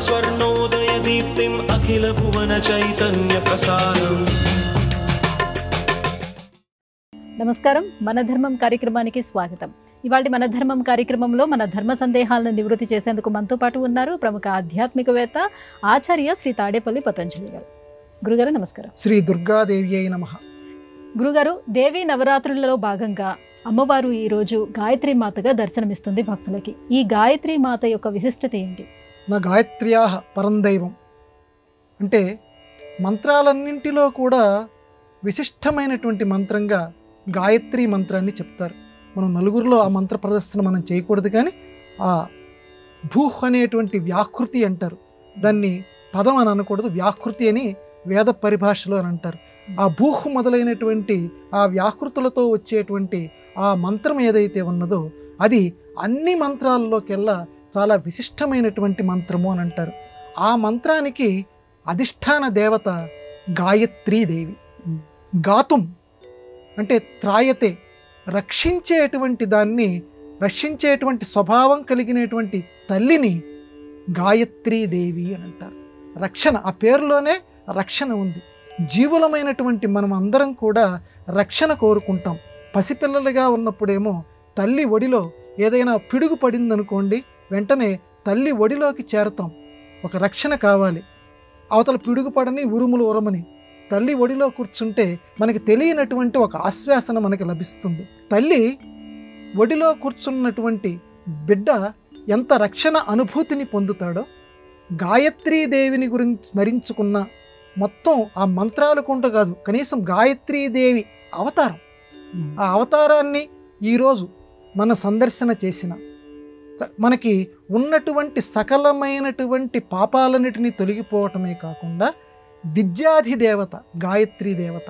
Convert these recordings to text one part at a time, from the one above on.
स्वर्णोदयदीप्तिम् अखिलभुवनचैतन्यप्रसारम्। నమస్కారం, మన ధర్మం కార్యక్రమానికి స్వాగతం. ఇవాళ మన ధర్మం కార్యక్రమంలో మన ధర్మ సందేహాలను నివృత్తి చేసేందుకు మనతో పాటు ఉన్నారు ప్రముఖ ఆధ్యాత్మికవేత్త ఆచార్య శ్రీ తాడేపల్లి పతంజలి గారు. గురుగారు నమస్కారం. శ్రీ దుర్గాదేవి అయి నమః. గురుగారు, దేవీ నవరాత్రులలో భాగంగా అమ్మవారు ఈరోజు గాయత్రీ మాతగా దర్శనమిస్తుంది భక్తులకి. ఈ గాయత్రీ మాత యొక్క విశిష్టత ఏంటి? నా గాయత్ర్యాః పరందైవం అంటే మంత్రాలన్నింటిలో కూడా విశిష్టమైనటువంటి మంత్రంగా గాయత్రీ మంత్రాన్ని చెప్తారు. మనం నలుగురిలో ఆ మంత్ర ప్రదర్శన మనం చేయకూడదు, కానీ ఆ భూహ్ అనేటువంటి వ్యాకృతి అంటారు. దాన్ని పదం అని అనకూడదు, వ్యాకృతి అని వేద పరిభాషలో అని అంటారు. ఆ భూహ్ మొదలైనటువంటి ఆ వ్యాకృతులతో వచ్చేటువంటి ఆ మంత్రం ఏదైతే ఉన్నదో అది అన్ని మంత్రాల్లోకెల్లా చాలా విశిష్టమైనటువంటి మంత్రము అని అంటారు. ఆ మంత్రానికి అధిష్టాన దేవత గాయత్రీదేవి. గాతుం అంటే త్రాయతే, రక్షించేటువంటి దాన్ని, రక్షించేటువంటి స్వభావం కలిగినటువంటి తల్లిని గాయత్రీదేవి అని అంటారు. రక్షణ, ఆ పేరులోనే రక్షణ ఉంది. జీవులమైనటువంటి మనం అందరం కూడా రక్షణ కోరుకుంటాం. పసిపిల్లలుగా ఉన్నప్పుడేమో తల్లి ఒడిలో ఏదైనా పిడుగు పడిందనుకోండి, వెంటనే తల్లి ఒడిలోకి చేరతాం. ఒక రక్షణ కావాలి. అవతల పిడుగు పడని ఉరుములు ఉరమని తల్లి ఒడిలో కూర్చుంటే మనకి తెలియనటువంటి ఒక ఆశ్వాసన మనకి లభిస్తుంది. తల్లి ఒడిలో కూర్చున్నటువంటి బిడ్డ ఎంత రక్షణ అనుభూతిని పొందుతాడో, గాయత్రీదేవిని గురించి స్మరించుకున్న మొత్తం ఆ మంత్రాలు కొంట కాదు, కనీసం గాయత్రీదేవి అవతారం, ఆ అవతారాన్ని ఈరోజు మన సందర్శన చేసిన మనకి ఉన్నటువంటి సకలమైనటువంటి పాపాలన్నిటినీ తొలగిపోవటమే కాకుండా విద్యాధి దేవత గాయత్రీ దేవత,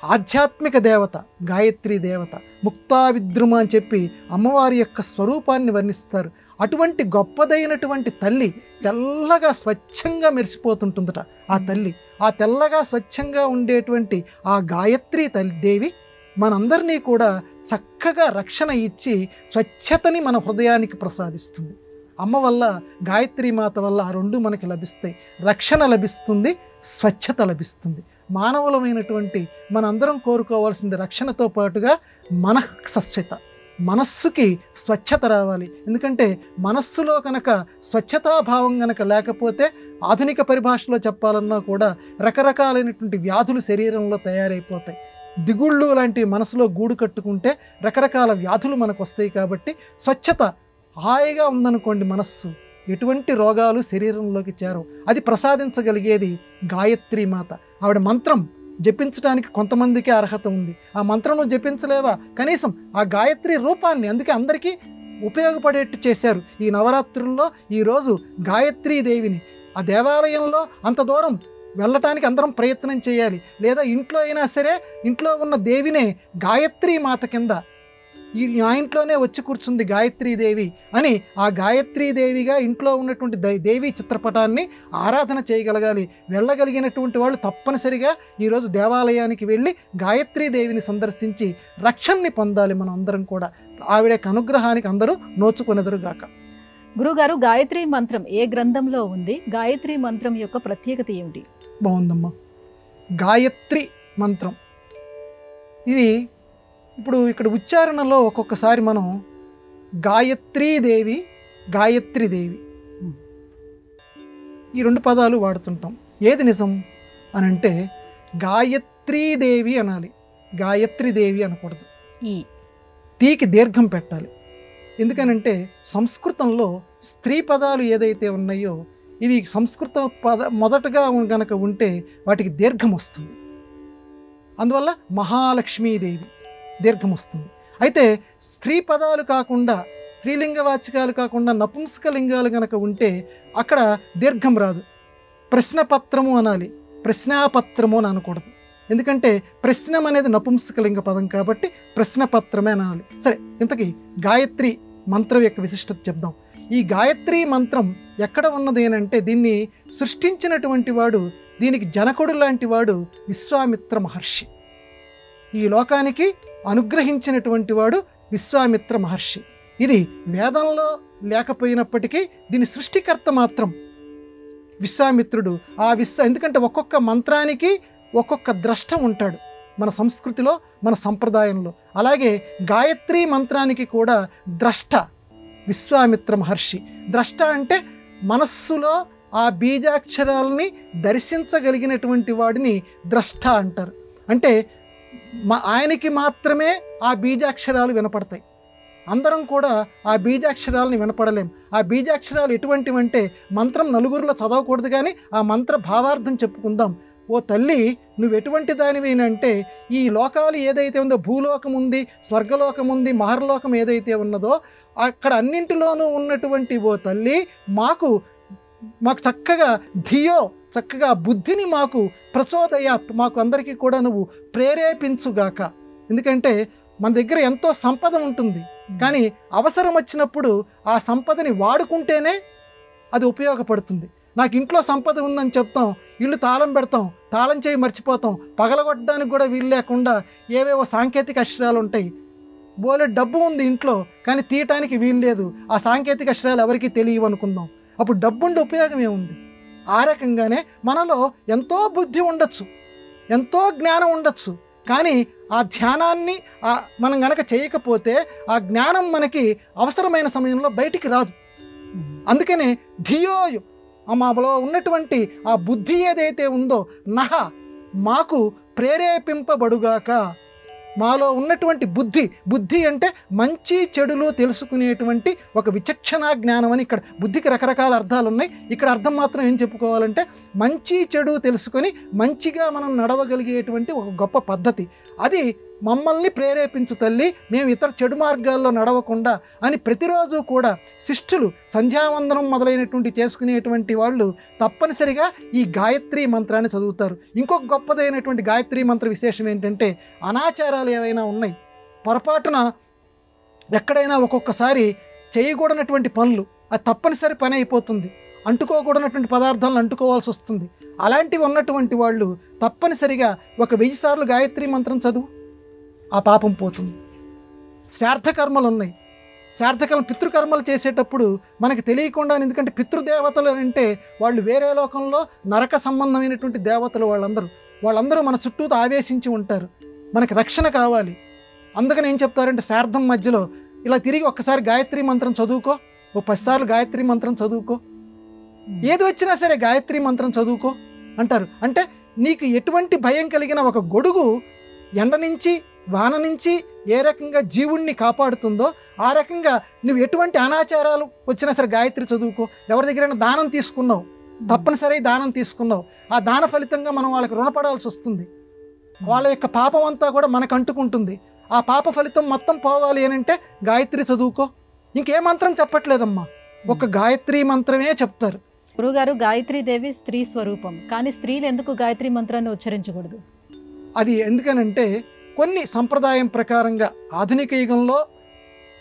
ఆధ్యాత్మిక దేవత గాయత్రీ దేవత, ముక్తా విద్రుమ అని చెప్పి అమ్మవారి యొక్క స్వరూపాన్ని వర్ణిస్తారు. అటువంటి గొప్పదైనటువంటి తల్లి తెల్లగా స్వచ్ఛంగా మెరిసిపోతుంటుందట ఆ తల్లి. ఆ తెల్లగా స్వచ్ఛంగా ఉండేటువంటి ఆ గాయత్రీ తల్లి దేవి మనందరినీ కూడా చక్కగా రక్షణ ఇచ్చి స్వచ్ఛతని మన హృదయానికి ప్రసాదిస్తుంది. అమ్మ వల్ల, గాయత్రీ మాత వల్ల ఆ రెండు మనకి లభిస్తాయి. రక్షణ లభిస్తుంది, స్వచ్ఛత లభిస్తుంది. మానవులమైనటువంటి మనందరం కోరుకోవాల్సింది రక్షణతో పాటుగా మనఃస్వచ్ఛత, మనస్సుకి స్వచ్ఛత రావాలి. ఎందుకంటే మనస్సులో కనుక స్వచ్ఛతాభావం కనుక లేకపోతే, ఆధునిక పరిభాషలో చెప్పాలన్నా కూడా రకరకాలైనటువంటి వ్యాధులు శరీరంలో తయారైపోతాయి. దిగుళ్ళు లాంటి మనసులో గూడు కట్టుకుంటే రకరకాల వ్యాధులు మనకు వస్తాయి. కాబట్టి స్వచ్ఛత హాయిగా ఉందనుకోండి మనస్సు, ఎటువంటి రోగాలు శరీరంలోకి చేరవు. అది ప్రసాదించగలిగేది గాయత్రీ మాత. ఆవిడ మంత్రం జపించడానికి కొంతమందికి అర్హత ఉంది. ఆ మంత్రం నువ్వు జపించలేవా, కనీసం ఆ గాయత్రి రూపాన్ని అందుకే అందరికీ ఉపయోగపడేట్టు చేశారు. ఈ నవరాత్రుల్లో ఈరోజు గాయత్రీదేవిని ఆ దేవాలయంలో అంత దూరం వెళ్ళటానికి అందరం ప్రయత్నం చేయాలి. లేదా ఇంట్లో అయినా సరే, ఇంట్లో ఉన్న దేవినే గాయత్రీ మాత కింద, ఈ నా ఇంట్లోనే వచ్చి కూర్చుంది గాయత్రీదేవి అని ఆ గాయత్రీదేవిగా ఇంట్లో ఉన్నటువంటి దేవి చిత్రపటాన్ని ఆరాధన చేయగలగాలి. వెళ్ళగలిగినటువంటి వాళ్ళు తప్పనిసరిగా ఈరోజు దేవాలయానికి వెళ్ళి గాయత్రీదేవిని సందర్శించి రక్షణని పొందాలి. మనం అందరం కూడా ఆవిడ అనుగ్రహానికి అందరూ నోచుకొనెదరుగాక. గురుగారు, గాయత్రీ మంత్రం ఏ గ్రంథంలో ఉంది? గాయత్రీ మంత్రం యొక్క ప్రత్యేకత ఏమిటి? బాగుందమ్మా. గాయత్రి మంత్రం ఇది ఇప్పుడు ఇక్కడ ఉచ్చారణలో ఒక్కొక్కసారి మనం గాయత్రీదేవి, గాయత్రీదేవి ఈ రెండు పదాలు వాడుతుంటాం. ఏది నిజం అని అంటే గాయత్రీదేవి అనాలి, గాయత్రీదేవి అనకూడదు. ఈ తీకి దీర్ఘం పెట్టాలి. ఎందుకనంటే సంస్కృతంలో స్త్రీ పదాలు ఏదైతే ఉన్నాయో ఇవి సంస్కృత మొదటగా గనక ఉంటే వాటికి దీర్ఘం వస్తుంది. అందువల్ల మహాలక్ష్మీదేవి దీర్ఘం వస్తుంది. అయితే స్త్రీ పదాలు కాకుండా, స్త్రీలింగవాచకాలు కాకుండా నపుంసకలింగాలు గనక ఉంటే అక్కడ దీర్ఘం రాదు. ప్రశ్నపత్రము అనాలి, ప్రశ్నాపత్రము అని అనకూడదు. ఎందుకంటే ప్రశ్నం అనేది నపుంసకలింగ పదం కాబట్టి ప్రశ్నపత్రమే అనాలి. సరే, ఇంతకీ గాయత్రి మంత్రం యొక్క విశిష్టత చెప్దాం. ఈ గాయత్రీ మంత్రం ఎక్కడ ఉన్నది అంటే దీన్ని సృష్టించినటువంటి వాడు, దీనికి జనకుడు లాంటి వాడు విశ్వామిత్ర మహర్షి. ఈ లోకానికి అనుగ్రహించినటువంటి వాడు విశ్వామిత్ర మహర్షి. ఇది వేదంలో లేకపోయినప్పటికీ దీని సృష్టికర్త మాత్రం విశ్వామిత్రుడు ఎందుకంటే ఒక్కొక్క మంత్రానికి ఒక్కొక్క ద్రష్ట ఉంటాడు మన సంస్కృతిలో, మన సంప్రదాయంలో. అలాగే గాయత్రి మంత్రానికి కూడా ద్రష్ట విశ్వామిత్ర మహర్షి. ద్రష్ట అంటే మనస్సులో ఆ బీజాక్షరాలని దర్శించగలిగినటువంటి వాడిని ద్రష్ట అంటారు. అంటే ఆయనకి మాత్రమే ఆ బీజాక్షరాలు వినపడతాయి, అందరం కూడా ఆ బీజాక్షరాలని వినపడలేం. ఆ బీజాక్షరాలు ఎటువంటివంటే మంత్రం నలుగురిలో చదవకూడదు, కానీ ఆ మంత్ర భావార్థం చెప్పుకుందాం. ఓ తల్లి, నువ్వు ఎటువంటి దానివేనంటే ఈ లోకాలు ఏదైతే ఉందో, భూలోకం ఉంది, స్వర్గలోకం ఉంది, మహర్లోకం ఏదైతే ఉన్నదో అక్కడ అన్నింటిలోనూ ఉన్నటువంటి ఓ తల్లి, మాకు చక్కగా చక్కగా బుద్ధిని మాకు ప్రచోదయాత్, మాకు అందరికీ కూడా నువ్వు ప్రేరేపించుగాక. ఎందుకంటే మన దగ్గర ఎంతో సంపద ఉంటుంది, కానీ అవసరం వచ్చినప్పుడు ఆ సంపదని వాడుకుంటేనే అది ఉపయోగపడుతుంది. నాకు ఇంట్లో సంపద ఉందని చెప్తాం, ఇల్లు తాళం పెడతాం, తాళం చేయి మర్చిపోతాం, పగలగొట్టడానికి కూడా వీలు లేకుండా ఏవేవో సాంకేతిక అక్షరాలు ఉంటాయి. బోలే డబ్బు ఉంది ఇంట్లో, కానీ తీయటానికి వీలు లేదు, ఆ సాంకేతిక అక్షరాలు ఎవరికీ తెలియవు అనుకుందాం. అప్పుడు డబ్బుండి ఉపయోగం ఏముంది? ఆ రకంగానే మనలో ఎంతో బుద్ధి ఉండొచ్చు, ఎంతో జ్ఞానం ఉండొచ్చు, కానీ ఆ ధ్యానాన్ని మనం గనక చేయకపోతే ఆ జ్ఞానం మనకి అవసరమైన సమయంలో బయటికి రాదు. అందుకనే ధియోయు, మాలో ఉన్నటువంటి ఆ బుద్ధి ఏదైతే ఉందో, మాకు ప్రేరేపింపబడుగాక. మాలో ఉన్నటువంటి బుద్ధి అంటే మంచి చెడులు తెలుసుకునేటువంటి ఒక విచక్షణా జ్ఞానం అని. ఇక్కడ బుద్ధికి రకరకాల అర్థాలు ఉన్నాయి, ఇక్కడ అర్థం మాత్రం ఏం చెప్పుకోవాలంటే మంచి చెడు తెలుసుకొని మంచిగా మనం నడవగలిగేటువంటి ఒక గొప్ప పద్ధతి. అది మమ్మల్ని ప్రేరేపించు తల్లి, మేము ఇతర చెడు మార్గాల్లో నడవకుండా అని ప్రతిరోజు కూడా శిష్టులు సంధ్యావందనం మొదలైనటువంటి చేసుకునేటువంటి వాళ్ళు తప్పనిసరిగా ఈ గాయత్రి మంత్రాన్ని చదువుతారు. ఇంకొక గొప్పదైనటువంటి గాయత్రి మంత్ర విశేషం ఏంటంటే, అనాచారాలు ఏవైనా ఉన్నాయి, పొరపాటున ఎక్కడైనా ఒక్కొక్కసారి చేయకూడనటువంటి పనులు, అది తప్పనిసరి పని అయిపోతుంది, అంటుకోకూడనటువంటి పదార్థాలను అంటుకోవాల్సి వస్తుంది. అలాంటివి ఉన్నటువంటి వాళ్ళు తప్పనిసరిగా 1000 సార్లు గాయత్రి మంత్రం చదువు, ఆ పాపం పోతుంది. శ్రాద్ధకర్మలు ఉన్నాయి, శ్రాద్ధకర్మలు పితృకర్మలు చేసేటప్పుడు మనకి తెలియకుండా, ఎందుకంటే పితృదేవతలు అంటే వాళ్ళు వేరే లోకంలో నరక సంబంధమైనటువంటి దేవతలు, వాళ్ళందరూ మన చుట్టూ ఆవేశించి ఉంటారు, మనకి రక్షణ కావాలి. అందుకని ఏం చెప్తారంటే శ్రాద్ధం మధ్యలో ఇలా తిరిగి ఒక్కసారి గాయత్రి మంత్రం చదువుకో, 10 సార్లు గాయత్రి మంత్రం చదువుకో, ఏది వచ్చినా సరే గాయత్రి మంత్రం చదువుకో అంటారు. అంటే నీకు ఎటువంటి భయం కలిగిన ఒక గొడుగు ఎండ నుంచి వాన నుంచి ఏ రకంగా జీవుణ్ణి కాపాడుతుందో, ఆ రకంగా నువ్వు ఎటువంటి అనాచారాలు వచ్చినా సరే గాయత్రి చదువుకో. ఎవరి దగ్గరైనా దానం తీసుకున్నావు, తప్పనిసరి దానం తీసుకున్నావు, ఆ దాన ఫలితంగా మనం వాళ్ళకి రుణపడాల్సి వస్తుంది, వాళ్ళ యొక్క పాపం అంతా కూడా మనకు అంటుకుంటుంది. ఆ పాప ఫలితం మొత్తం పోవాలి అని అంటే గాయత్రి చదువుకో. ఇంకే మంత్రం చెప్పట్లేదమ్మా, ఒక గాయత్రి మంత్రమే చెప్తారు. గురుగారు, గాయత్రీదేవి స్త్రీ స్వరూపం, కానీ స్త్రీలు ఎందుకు గాయత్రి మంత్రాన్ని ఉచ్చరించకూడదు? అది ఎందుకనంటే కొన్ని సంప్రదాయం ప్రకారంగా ఆధునిక యుగంలో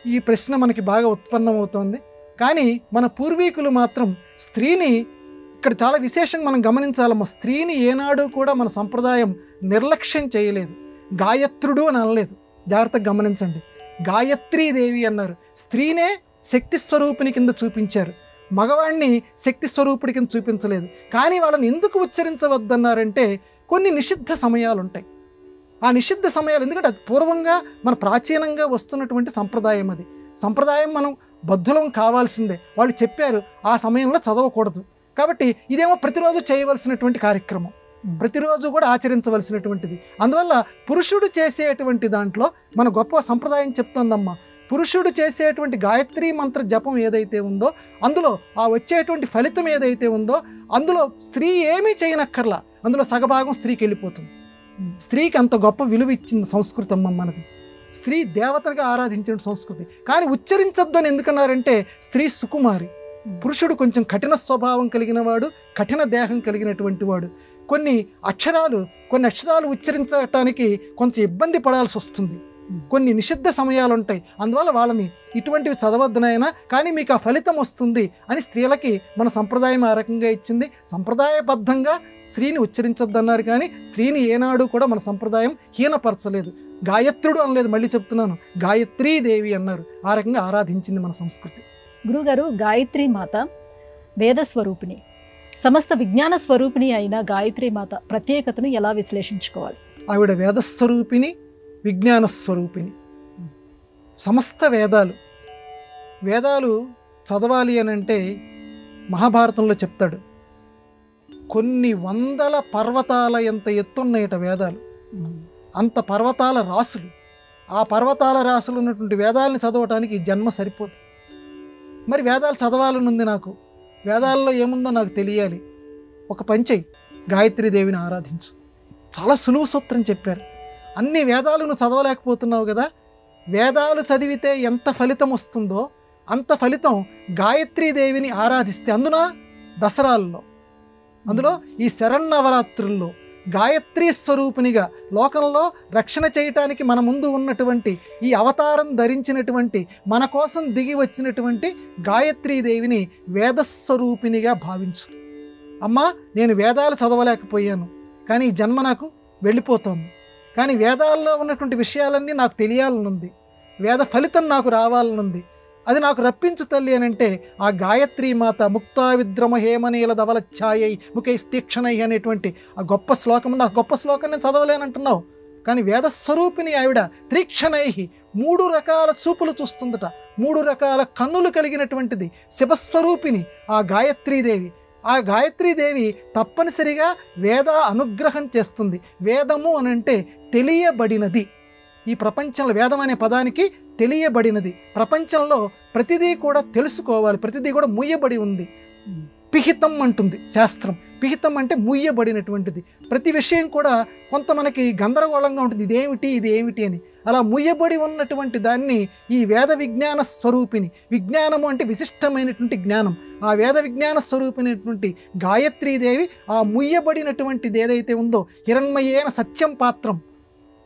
ఈ ప్రశ్న మనకి బాగా ఉత్పన్నమవుతోంది. కానీ మన పూర్వీకులు మాత్రం స్త్రీని, ఇక్కడ చాలా విశేషంగా మనం గమనించాలమ్మా, స్త్రీని ఏనాడు కూడా మన సంప్రదాయం నిర్లక్ష్యం చేయలేదు. గాయత్రుడు అని అనలేదు, జాగ్రత్తగా గమనించండి. గాయత్రీదేవి అన్నారు. స్త్రీనే శక్తి స్వరూపిణి కింద చూపించారు, మగవాణ్ణి శక్తి స్వరూపుడి కింద చూపించలేదు. కానీ వాళ్ళని ఎందుకు ఉచ్చరించవద్దన్నారంటే కొన్ని నిషిద్ధ సమయాలు ఉంటాయి. ఆ నిషిద్ధ సమయాలు, ఎందుకంటే అది పూర్వంగా మన ప్రాచీనంగా వస్తున్నటువంటి సంప్రదాయం. అది సంప్రదాయం మనం బద్ధులం కావాల్సిందే. వాళ్ళు చెప్పారు ఆ సమయంలో చదవకూడదు, కాబట్టి ఇదేమో ప్రతిరోజు చేయవలసినటువంటి కార్యక్రమం, ప్రతిరోజు కూడా ఆచరించవలసినటువంటిది. అందువల్ల పురుషుడు చేసేటువంటి దాంట్లో మన గొప్ప సంప్రదాయం చెప్తుందమ్మా, పురుషుడు చేసేటువంటి గాయత్రి మంత్ర జపం ఏదైతే ఉందో, అందులో ఆ వచ్చేటువంటి ఫలితం ఏదైతే ఉందో, అందులో స్త్రీ ఏమీ చేయనక్కర్లా, అందులో సగభాగం స్త్రీకి వెళ్ళిపోతుంది. స్త్రీకి అంత గొప్ప విలువ ఇచ్చింది సంస్కృతి అమ్మ మనది. స్త్రీ దేవతగా ఆరాధించిన సంస్కృతి. కానీ ఉచ్చరించొద్దు అని ఎందుకన్నారంటే స్త్రీ సుకుమారి, పురుషుడు కొంచెం కఠిన స్వభావం కలిగిన వాడు, కఠిన దేహం కలిగినటువంటి వాడు. కొన్ని అక్షరాలు ఉచ్చరించడానికి కొంచెం ఇబ్బంది పడాల్సి వస్తుంది, కొన్ని నిషిద్ధ సమయాలు ఉంటాయి. అందువల్ల వాళ్ళని ఇటువంటివి చదవద్దునైనా కానీ మీకు ఆ ఫలితం వస్తుంది అని స్త్రీలకి మన సంప్రదాయం ఆ రకంగా ఇచ్చింది. సంప్రదాయబద్ధంగా స్త్రీని ఉచ్చరించొద్దన్నారు, కానీ స్త్రీని ఏనాడు కూడా మన సంప్రదాయం హీనపరచలేదు. గాయత్రుడు అనలేదు, మళ్ళీ చెప్తున్నాను, గాయత్రీదేవి అన్నారు. ఆ రకంగా ఆరాధించింది మన సంస్కృతి. గురుగారు, గాయత్రి మాత వేదస్వరూపిణి, సమస్త విజ్ఞాన స్వరూపిణి అయిన గాయత్రి మాత ప్రత్యేకతను ఎలా విశ్లేషించుకోవాలి? ఆవిడ వేదస్వరూపిణి, విజ్ఞాన స్వరూపిణి. సమస్త వేదాలు చదవాలి అని అంటే మహాభారతంలో చెప్తాడు, కొన్ని వందల పర్వతాల ఎంత ఎత్తున్నాయట వేదాలు. అంత పర్వతాల రాసులు. ఆ పర్వతాల రాసులు ఉన్నటువంటి వేదాలని చదవటానికి ఈ జన్మ సరిపోదు. మరి వేదాలు చదవాలనుంది నాకు, వేదాల్లో ఏముందో నాకు తెలియాలి. ఒక పని చెయ్యి, గాయత్రీదేవిని ఆరాధించు. చాలా సులువు సూత్రం చెప్పారు. అన్ని వేదాలు నువ్వు చదవలేకపోతున్నావు కదా, వేదాలు చదివితే ఎంత ఫలితం వస్తుందో అంత ఫలితం గాయత్రీదేవిని ఆరాధిస్తే, దసరాల్లో, అందులో ఈ శరన్నవరాత్రుల్లో గాయత్రీ స్వరూపినిగా లోకంలో రక్షణ చేయటానికి మన ముందు ఉన్నటువంటి ఈ అవతారం ధరించినటువంటి మన కోసం దిగి వచ్చినటువంటి గాయత్రీదేవిని వేదస్వరూపినిగా భావించు. అమ్మా, నేను వేదాలు చదవలేకపోయాను, కానీ ఈ జన్మ నాకు వెళ్ళిపోతోంది, కానీ వేదాల్లో ఉన్నటువంటి విషయాలన్నీ నాకు తెలియాలనుంది, వేద ఫలితం నాకు రావాలనుంది, అది నాకు రప్పించు తల్లి అని అంటే ఆ గాయత్రీ మాత ముక్తా విద్రమ హేమనీల ధవల ఛాయై ముఖై తీక్షణై అనేటువంటి ఆ గొప్ప శ్లోకం ఉంది. ఆ గొప్ప శ్లోకం నేను చదవలేనంటున్నావు, కానీ వేదస్వరూపిణి ఆవిడ త్రీక్షణై 3 రకాల చూపులు చూస్తుందట, 3 రకాల కన్నులు కలిగినటువంటిది శివస్వరూపిణి ఆ గాయత్రీదేవి. ఆ గాయత్రీదేవి తప్పనిసరిగా వేద అనుగ్రహం చేస్తుంది. వేదము అనంటే తెలియబడినది. ఈ ప్రపంచంలో వేదం అనే పదానికి తెలియబడినది. ప్రపంచంలో ప్రతిదీ కూడా తెలుసుకోవాలి, ప్రతిదీ కూడా ముయ్యబడి ఉంది. పిహితం అంటుంది శాస్త్రం. పిహితం అంటే ముయ్యబడినటువంటిది. ప్రతి విషయం కూడా కొంత మనకి గందరగోళంగా ఉంటుంది, ఇది ఏమిటి అని. అలా ముయ్యబడి ఉన్నటువంటి దాన్ని ఈ వేద విజ్ఞాన స్వరూపిణి. విజ్ఞానము అంటే విశిష్టమైనటువంటి జ్ఞానం. ఆ వేద విజ్ఞాన స్వరూపినటువంటి గాయత్రీదేవి ఆ ముయ్యబడినటువంటిది ఏదైతే ఉందో, హిరణ్మయేన సత్యం పాత్రం,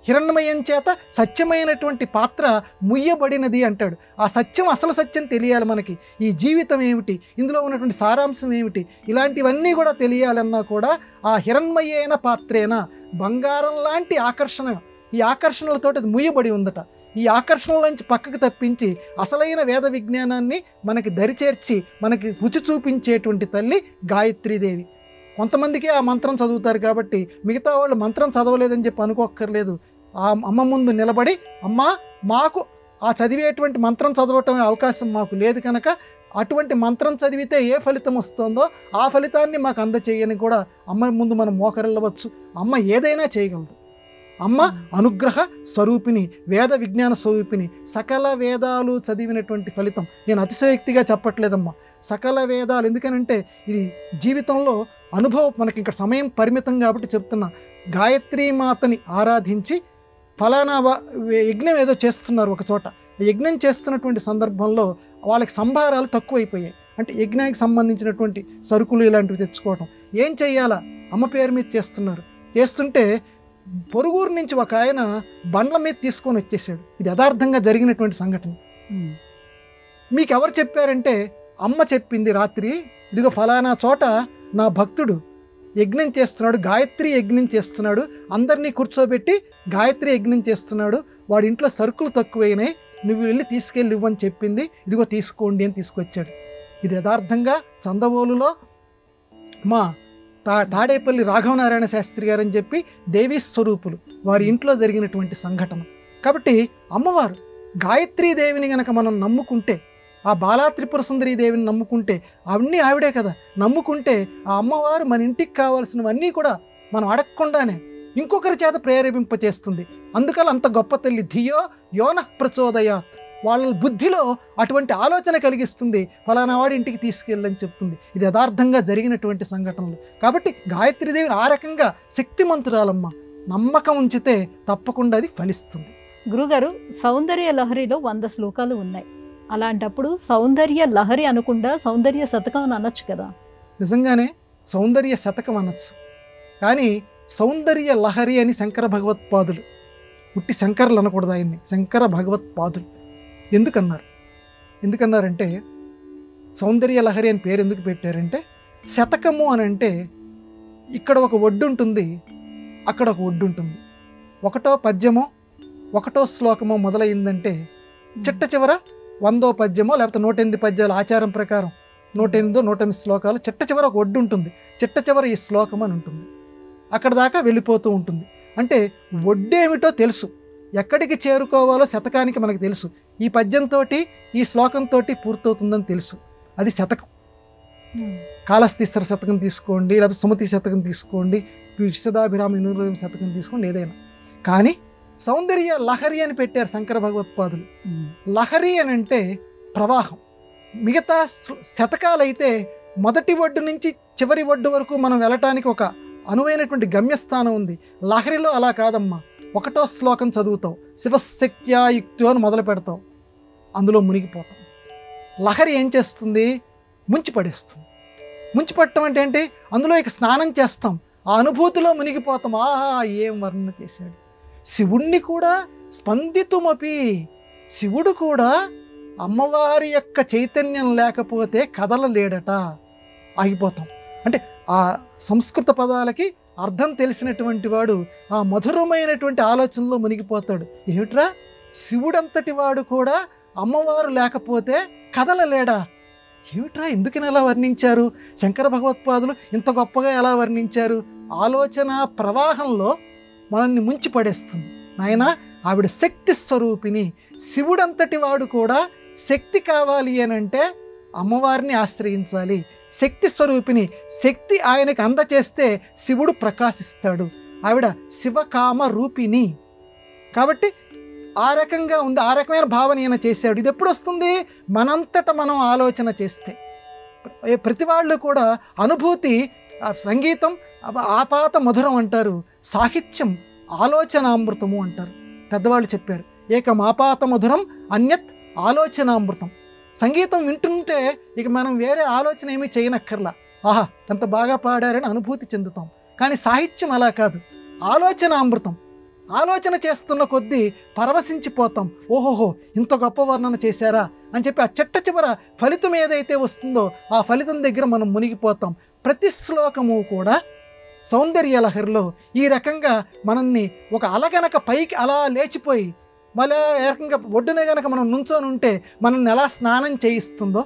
హిరణ్మయం చేత సత్యమైనటువంటి పాత్ర ముయ్యబడినది అంటాడు. ఆ సత్యం, అసలు సత్యం తెలియాలి మనకి. ఈ జీవితం ఏమిటి, ఇందులో ఉన్నటువంటి సారాంశం ఏమిటి, ఇలాంటివన్నీ కూడా తెలియాలన్నా కూడా ఆ హిరణ్మయేన పాత్రేన, బంగారం లాంటి ఆకర్షణ, ఈ ఆకర్షణలతో అది ముయ్యబడి ఉందట. ఈ ఆకర్షణలోంచి పక్కకు తప్పించి అసలైన వేద విజ్ఞానాన్ని మనకి దరిచేర్చి మనకి రుచి చూపించేటువంటి తల్లి గాయత్రీదేవి. కొంతమందికి ఆ మంత్రం చదువుతారు కాబట్టి మిగతా వాళ్ళు మంత్రం చదవలేదని చెప్పి అనుకోక్కర్లేదు. ఆ అమ్మ ముందు నిలబడి, అమ్మా, మాకు ఆ చదివేటువంటి మంత్రం చదవటం అవకాశం మాకు లేదు కనుక అటువంటి మంత్రం చదివితే ఏ ఫలితం వస్తుందో ఆ ఫలితాన్ని మాకు అందచేయని కూడా అమ్మ ముందు మనం మోకరిల్లవచ్చు. అమ్మ ఏదైనా చేయగలదు. అమ్మ అనుగ్రహ స్వరూపిణి, వేద విజ్ఞాన స్వరూపిణి. సకల వేదాలు చదివినటువంటి ఫలితం. నేను అతిశయోక్తిగా చెప్పట్లేదమ్మా, సకల వేదాలు. ఎందుకనంటే ఇది జీవితంలో అనుభవం. మనకి ఇంకా సమయం పరిమితం కాబట్టి చెప్తున్నా. గాయత్రీ మాతని ఆరాధించి ఫలానా యజ్ఞం ఏదో చేస్తున్నారు ఒక చోట. యజ్ఞం చేస్తున్నటువంటి సందర్భంలో వాళ్ళకి సంభారాలు తక్కువైపోయాయి. అంటే యజ్ఞానికి సంబంధించినటువంటి సరుకులు ఇలాంటివి తెచ్చుకోవటం. ఏం చెయ్యాలా, అమ్మ పేరు మీద చేస్తున్నారు. చేస్తుంటే పొరుగురు నుంచి ఒక ఆయన బండ్ల మీద తీసుకొని వచ్చేసాడు. ఇది యథార్థంగా జరిగినటువంటి సంఘటన. మీకు ఎవరు చెప్పారంటే అమ్మ చెప్పింది రాత్రి, ఇదిగో ఫలానా చోట నా భక్తుడు యజ్ఞం చేస్తున్నాడు, గాయత్రి యజ్ఞం చేస్తున్నాడు, అందరినీ కూర్చోబెట్టి గాయత్రి యజ్ఞం చేస్తున్నాడు, వాడి ఇంట్లో సరుకులు తక్కువైనాయి, నువ్వు వెళ్ళి తీసుకెళ్ళి ఇవ్వని చెప్పింది, ఇదిగో తీసుకోండి అని తీసుకొచ్చాడు. ఇది యథార్థంగా చందవోలులో మా తాడేపల్లి రాఘవనారాయణ శాస్త్రి గారు అని చెప్పి దేవీ స్వరూపులు వారి ఇంట్లో జరిగినటువంటి సంఘటన. కాబట్టి అమ్మవారు గాయత్రీదేవిని గనక మనం నమ్ముకుంటే, ఆ బాలా త్రిపుర సుందరీ దేవిని నమ్ముకుంటే, అవన్నీ ఆవిడే కదా, నమ్ముకుంటే ఆ అమ్మవారు మన ఇంటికి కావాల్సినవన్నీ కూడా మనం అడగకుండానే ఇంకొకరి చేత ప్రేరేపింపచేస్తుంది. అందుకని అంత గొప్ప తల్లి. ధియో యోనః ప్రచోదయాత్, వాళ్ళ బుద్ధిలో అటువంటి ఆలోచన కలిగిస్తుంది, ఫలానా వాడి ఇంటికి తీసుకెళ్ళని చెప్తుంది. ఇది యథార్థంగా జరిగినటువంటి సంఘటనలు. కాబట్టి గాయత్రీదేవిని ఆ రకంగా శక్తిమంతురాలమ్మ. నమ్మకం ఉంచితే తప్పకుండా అది ఫలిస్తుంది. గురుగారు, సౌందర్య లహరిలో 100 శ్లోకాలు ఉన్నాయి. అలాంటప్పుడు సౌందర్య లహరి అనకుండా సౌందర్య శతకం అని అనొచ్చు కదా? నిజంగానే సౌందర్య శతకం అనొచ్చు, కానీ సౌందర్య లహరి అని శంకర భగవత్పాదులు, ఉట్టి శంకర్లు అనకూడదు ఆయన్ని, శంకర భగవత్పాదులు ఎందుకన్నారంటే సౌందర్య లహరి అని పేరు ఎందుకు పెట్టారంటే, శతకము అని అంటే ఇక్కడ ఒక ఒడ్డు ఉంటుంది, అక్కడ ఒక ఒడ్డు ఉంటుంది. ఒకటో పద్యమో ఒకటో శ్లోకమో మొదలైందంటే చిట్ట చివర 100వ పద్యమో లేకపోతే 108 పద్యాలు ఆచారం ప్రకారం 108 108 శ్లోకాలు, చిట్ట చివర ఒక ఒడ్డు ఉంటుంది, చిట్ట చివర ఈ శ్లోకం అని ఉంటుంది. అక్కడ దాకా వెళ్ళిపోతూ ఉంటుంది. అంటే ఒడ్డేమిటో తెలుసు, ఎక్కడికి చేరుకోవాలో శతకానికి మనకు తెలుసు. ఈ పద్యంతో ఈ శ్లోకంతో పూర్తవుతుందని తెలుసు. అది శతకం. కాళహస్తీశ్వర శతకం తీసుకోండి, లేకపోతే సుమతి శతకం తీసుకోండి, విశదాభిరామ వినురవేమ శతకం తీసుకోండి, ఏదైనా. కానీ సౌందర్య లహరి అని పెట్టారు శంకర భగవత్పాదులు. లహరి అని అంటే ప్రవాహం. మిగతా శతకాలైతే మొదటి ఒడ్డు నుంచి చివరి ఒడ్డు వరకు మనం వెళ్ళటానికి ఒక అనువైనటువంటి గమ్యస్థానం ఉంది. లహరిలో అలా కాదమ్మా. 1వ శ్లోకం చదువుతావు, శివశక్త్యాయుక్తో అని మొదలు పెడతావు, అందులో మునిగిపోతాం. లహరి ఏం చేస్తుంది? ముంచిపడేస్తుంది. ముంచిపట్టడం అంటే ఏంటి? అందులో ఇక స్నానం చేస్తాం, ఆ అనుభూతిలో మునిగిపోతాం. ఆహా, ఏం వర్ణన చేశాడు! శివుణ్ణి కూడా స్పందితుమపి, శివుడు కూడా అమ్మవారి యొక్క చైతన్యం లేకపోతే కదలలేడట. ఆగిపోతాం. అంటే ఆ సంస్కృత పదాలకి అర్థం తెలిసినటువంటి వాడు ఆ మధురమైనటువంటి ఆలోచనలో మునిగిపోతాడు. ఏమిట్రా, శివుడంతటి వాడు కూడా అమ్మవారు లేకపోతే కదలలేడా? ఏమిట్రా, ఎందుకని ఎలా వర్ణించారు? శంకర భగవత్పాదులు ఇంత గొప్పగా ఎలా వర్ణించారు? ఆలోచన ప్రవాహంలో మనల్ని ముంచి పడేస్తుంది. నాయన, ఆవిడ శక్తి స్వరూపిణి. శివుడంతటి వాడు కూడా శక్తి కావాలి అని అంటే అమ్మవారిని ఆశ్రయించాలి. శక్తి స్వరూపిణి. శక్తి ఆయనకు అందచేస్తే శివుడు ప్రకాశిస్తాడు. ఆవిడ శివకామ రూపిణి కాబట్టి ఆ రకంగా ఉంది. ఆ రకమైన భావన ఈయన చేశాడు. ఇది ఎప్పుడు వస్తుంది? మనంతట మనం ఆలోచన చేస్తే. ప్రతి వాళ్ళు కూడా అనుభూతి, సంగీతం ఆపాత మధురం అంటారు, సాహిత్యం ఆలోచనామృతము అంటారు. పెద్దవాళ్ళు చెప్పారు, ఏకం ఆపాత మధురం అన్యత్ ఆలోచనామృతం. సంగీతం వింటుంటే ఇక మనం వేరే ఆలోచన ఏమీ చేయనక్కర్లా. ఆహా, ఎంత బాగా పాడారని అనుభూతి చెందుతాం. కానీ సాహిత్యం అలా కాదు, ఆలోచనామృతం. ఆలోచన చేస్తున్న కొద్దీ పరవశించిపోతాం. ఓహోహో, ఇంత గొప్ప వర్ణన చేశారా అని చెప్పి ఆ చిట్ట చివర ఫలితం ఏదైతే వస్తుందో ఆ ఫలితం దగ్గర మనం మునిగిపోతాం. ప్రతి శ్లోకము కూడా సౌందర్య లహరిలో ఈ రకంగా మనల్ని ఒక అల గనక పైకి అలా లేచిపోయి మళ్ళీ ఏ రకంగా ఒడ్డునే గనక మనం నుంచొని ఉంటే మనల్ని ఎలా స్నానం చేయిస్తుందో,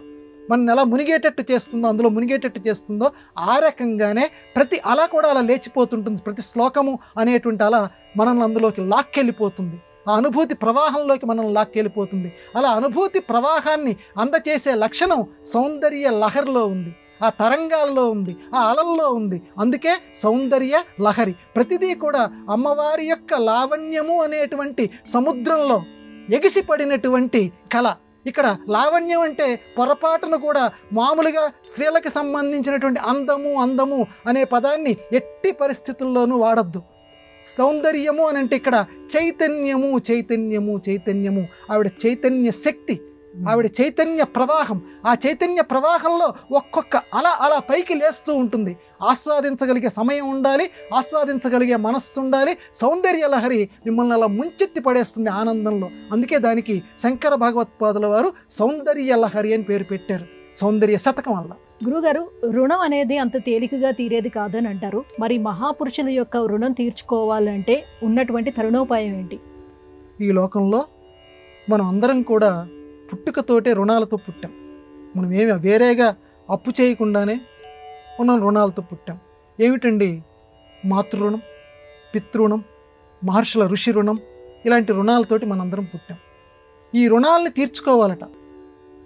మనల్ని ఎలా మునిగేటట్టు చేస్తుందో, అందులో మునిగేటట్టు చేస్తుందో ఆ రకంగానే ప్రతి అల కూడా అలా లేచిపోతుంటుంది. ప్రతి శ్లోకము అనేటువంటి అల మనల్ని అందులోకి లాక్కెళ్ళిపోతుంది. ఆ అనుభూతి ప్రవాహంలోకి మనల్ని లాక్కెళ్ళిపోతుంది. అలా అనుభూతి ప్రవాహాన్ని అందచేసే లక్షణం సౌందర్య లహరిలో ఉంది, ఆ తరంగాల్లో ఉంది, ఆ అలల్లో ఉంది. అందుకే సౌందర్య లహరి. ప్రతిదీ కూడా అమ్మవారి యొక్క లావణ్యము అనేటువంటి సముద్రంలో ఎగిసిపడినటువంటి కళ. ఇక్కడ లావణ్యం అంటే పొరపాటును కూడా మామూలుగా స్త్రీలకు సంబంధించినటువంటి అందము అనే పదాన్ని ఎట్టి పరిస్థితుల్లోనూ వాడద్దు. సౌందర్యము అని అంటే ఇక్కడ చైతన్యము. ఆవిడ చైతన్య శక్తి, ఆవిడ చైతన్య ప్రవాహం. ఆ చైతన్య ప్రవాహంలో ఒక్కొక్క అలా పైకి లేస్తూ ఉంటుంది. ఆస్వాదించగలిగే సమయం ఉండాలి, ఆస్వాదించగలిగే మనస్సు ఉండాలి. సౌందర్య లహరి మిమ్మల్ని అలా ముంచెత్తి పడేస్తుంది ఆనందంలో. అందుకే దానికి శంకర భగవత్పాదుల వారు సౌందర్య లహరి అని పేరు పెట్టారు, సౌందర్య శతకం వల్ల. గురుగారు, రుణం అనేది అంత తేలికగా తీరేది కాదని అంటారు. మరి మహాపురుషుల యొక్క రుణం తీర్చుకోవాలంటే ఉన్నటువంటి తరుణోపాయం ఏంటి? ఈ లోకంలో మనం అందరం కూడా పుట్టుకతోటే రుణాలతో పుట్టాం. మనం ఏమి వేరేగా అప్పు చేయకుండానే మనం రుణాలతో పుట్టాం. ఏమిటండి? మాతృరుణం, పితృణం, మహర్షుల ఋషి రుణం, ఇలాంటి రుణాలతోటి మనందరం పుట్టాం. ఈ రుణాలని తీర్చుకోవాలట.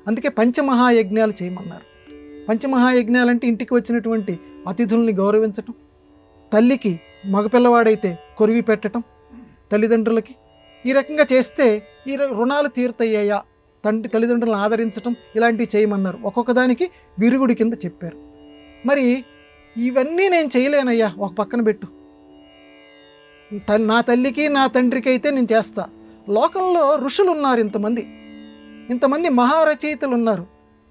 అందుకే పంచమహాయజ్ఞాలు చేయమన్నారు. పంచమహాయజ్ఞాలంటే ఇంటికి వచ్చినటువంటి అతిథుల్ని గౌరవించటం, తల్లికి మగపిల్లవాడైతే కొరివి పెట్టడం, తల్లిదండ్రులకి ఈ రకంగా చేస్తే ఈ రుణాలు తీరుతాయ్యా. తల్లిదండ్రులను ఆదరించటం, ఇలాంటివి చేయమన్నారు. ఒక్కొక్క దానికి విరుగుడి కింద చెప్పారు. మరి ఇవన్నీ నేను చేయలేనయ్యా, ఒక పక్కన పెట్టు. నా తల్లికి నా తండ్రికి అయితే నేను చేస్తా. లోకంలో ఋషులు ఉన్నారు, ఇంతమంది మహారచయితలు ఉన్నారు,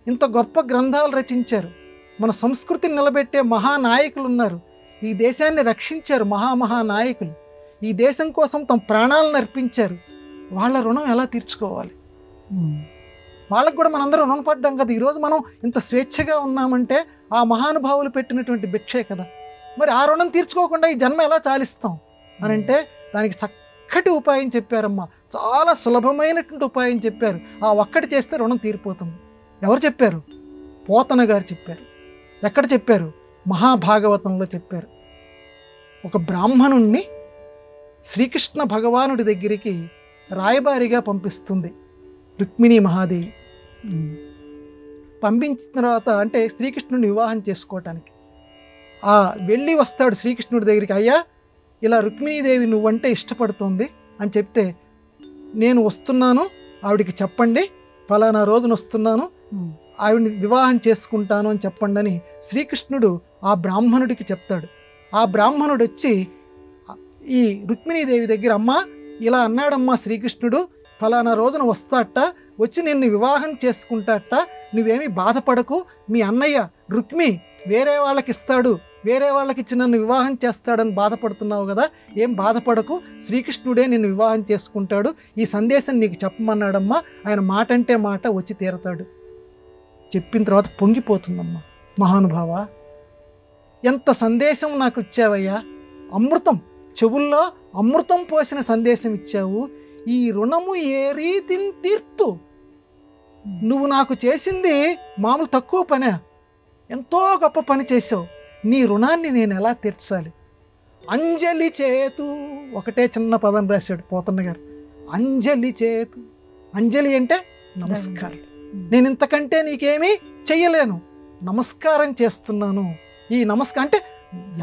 ఇంత గొప్ప గ్రంథాలు రచించారు, మన సంస్కృతిని నిలబెట్టే మహానాయకులు ఉన్నారు, ఈ దేశాన్ని రక్షించారు మహానాయకులు, ఈ దేశం కోసం తమ ప్రాణాలను అర్పించారు. వాళ్ళ రుణం ఎలా తీర్చుకోవాలి? వాళ్ళకు కూడా మనందరం రుణపడ్డాం కదా. ఈరోజు మనం ఇంత స్వేచ్ఛగా ఉన్నామంటే ఆ మహానుభావులు పెట్టినటువంటి భిక్షే కదా. మరి ఆ రుణం తీర్చుకోకుండా ఈ జన్మ ఎలా చాలిస్తాం అని అంటే దానికి చక్కటి ఉపాయం చెప్పారమ్మా. చాలా సులభమైనటువంటి ఉపాయం చెప్పారు. ఆ ఒక్కటి చేస్తే రుణం తీరిపోతుంది. ఎవరు చెప్పారు? పోతన గారు చెప్పారు. ఎక్కడ చెప్పారు? మహాభాగవతంలో చెప్పారు. ఒక బ్రాహ్మణుణ్ణి శ్రీకృష్ణ భగవానుడి దగ్గరికి రాయబారిగా పంపిస్తుంది రుక్మిణీ మహాదేవి. పంపించిన తర్వాత అంటే శ్రీకృష్ణుడిని వివాహం చేసుకోవటానికి వెళ్ళి వస్తాడు శ్రీకృష్ణుడి దగ్గరికి. అయ్యా, ఇలా రుక్మిణీదేవి నువ్వంటే ఇష్టపడుతోంది అని చెప్తే, నేను వస్తున్నాను, ఆవిడికి చెప్పండి, ఫలానా రోజున వస్తున్నాను, ఆవిడ్ని వివాహం చేసుకుంటాను అని చెప్పండి అని శ్రీకృష్ణుడు ఆ బ్రాహ్మణుడికి చెప్తాడు. ఆ బ్రాహ్మణుడు వచ్చి ఈ రుక్మిణీదేవి దగ్గర, అమ్మా ఇలా అన్నాడమ్మా శ్రీకృష్ణుడు, ఫలానా రోజున వస్తాట, వచ్చి నిన్ను వివాహం చేసుకుంటాట, నువ్వేమీ బాధపడకు, మీ అన్నయ్య రుక్మి వేరే వాళ్ళకి ఇస్తాడు, వేరే వాళ్ళకి ఇచ్చి నన్ను వివాహం చేస్తాడని బాధపడుతున్నావు కదా, ఏం బాధపడకు, శ్రీకృష్ణుడే నిన్ను వివాహం చేసుకుంటాడు, ఈ సందేశం నీకు చెప్పమన్నాడమ్మా, ఆయన మాట అంటే మాట వచ్చి తీరతాడు. చెప్పిన తర్వాత పొంగిపోతుందమ్మా, మహానుభావ ఎంత సందేశం నాకు ఇచ్చావయ్యా, అమృతం, చెవుల్లో అమృతం పోసిన సందేశం ఇచ్చావు, ఈ రుణము ఏ రీతిని తీర్తు, నువ్వు నాకు చేసింది మామూలు తక్కువ పనే, ఎంతో గొప్ప పని చేసావు, నీ రుణాన్ని నేను ఎలా తీర్చాలి? అంజలి చేతు, ఒకటే చిన్న పదం రాశాడు పోతన్న గారు, అంజలి చేతు. అంజలి అంటే నమస్కారం, నేను ఇంతకంటే నీకేమీ చెయ్యలేను, నమస్కారం చేస్తున్నాను. ఈ నమస్కారం అంటే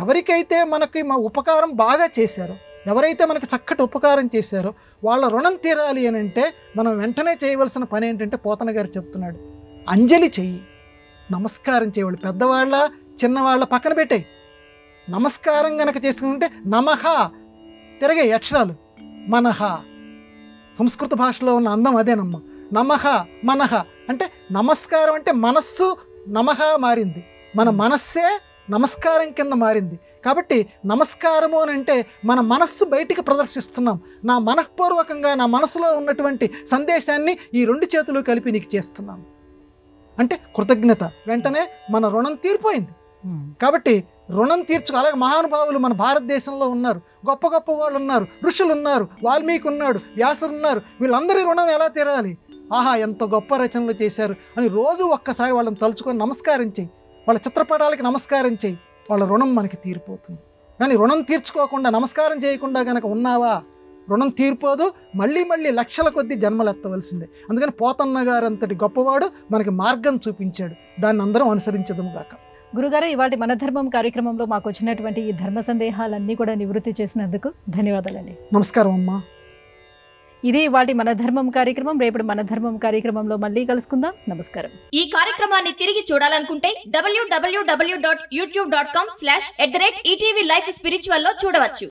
ఎవరికైతే మనకి మా ఉపకారం బాగా చేశారో, ఎవరైతే మనకు చక్కటి ఉపకారం చేశారో వాళ్ళ రుణం తీరాలి అని అంటే మనం వెంటనే చేయవలసిన పని ఏంటంటే పోతన గారు చెప్తున్నాడు, అంజలి చెయ్యి, నమస్కారం చేయవాళ్ళు, పెద్దవాళ్ళ చిన్నవాళ్ళ పక్కన పెట్టాయి. నమస్కారం గనక చేసుకుంటే నమః తిరగాయి అక్షరాలు, మనః, సంస్కృత భాషలో ఉన్న అందం అదేనమ్మా. నమః మనః అంటే నమస్కారం అంటే మనస్సు నమః మారింది, మన మనస్సే నమస్కారం కింద మారింది. కాబట్టి నమస్కారము అని అంటే మన మనస్సు బయటికి ప్రదర్శిస్తున్నాం, నా మనఃపూర్వకంగా నా మనసులో ఉన్నటువంటి సందేశాన్ని ఈ రెండు చేతులు కలిపి నీకు చేస్తున్నాను అంటే కృతజ్ఞత, వెంటనే మన రుణం తీరిపోయింది. కాబట్టి రుణం తీర్చుకో. అలాగే మహానుభావులు మన భారతదేశంలో ఉన్నారు, గొప్ప గొప్ప వాళ్ళు ఉన్నారు, ఋషులు ఉన్నారు, వాల్మీకి ఉన్నాడు, వ్యాసులు ఉన్నారు, వీళ్ళందరి రుణం ఎలా తీరాలి? ఆహా, ఎంత గొప్ప రచనలు చేశారు అని రోజు ఒక్కసారి వాళ్ళని తలుచుకొని నమస్కారం చేయి, వాళ్ళ చిత్రపటాలకి నమస్కారం చేయి, వాళ్ళ రుణం మనకి తీరిపోతుంది. కానీ రుణం తీర్చుకోకుండా నమస్కారం చేయకుండా కనుక ఉన్నావా, రుణం తీరిపోదు, మళ్ళీ మళ్ళీ లక్షల కొద్దీ జన్మలు ఎత్తవలసిందే. అందుకని పోతన్న గారు అంతటి గొప్పవాడు మనకి మార్గం చూపించాడు, దాన్ని అందరం అనుసరించదము గాక. గురుగారు, ఇవాటి మన ధర్మం కార్యక్రమంలో మాకు వచ్చినటువంటి ఈ ధర్మ సందేహాలన్నీ కూడా నివృత్తి చేసినందుకు ధన్యవాదాలండి. నమస్కారం అమ్మా. ఇది వాటి మన ధర్మం కార్యక్రమం. రేపటి మన ధర్మం కార్యక్రమంలో మళ్ళీ కలుసుకుందాం. నమస్కారం. ఈ కార్యక్రమాన్ని తిరిగి చూడాలనుకుంటే www.youtube.com/ETV Life Spiritual లో చూడవచ్చు.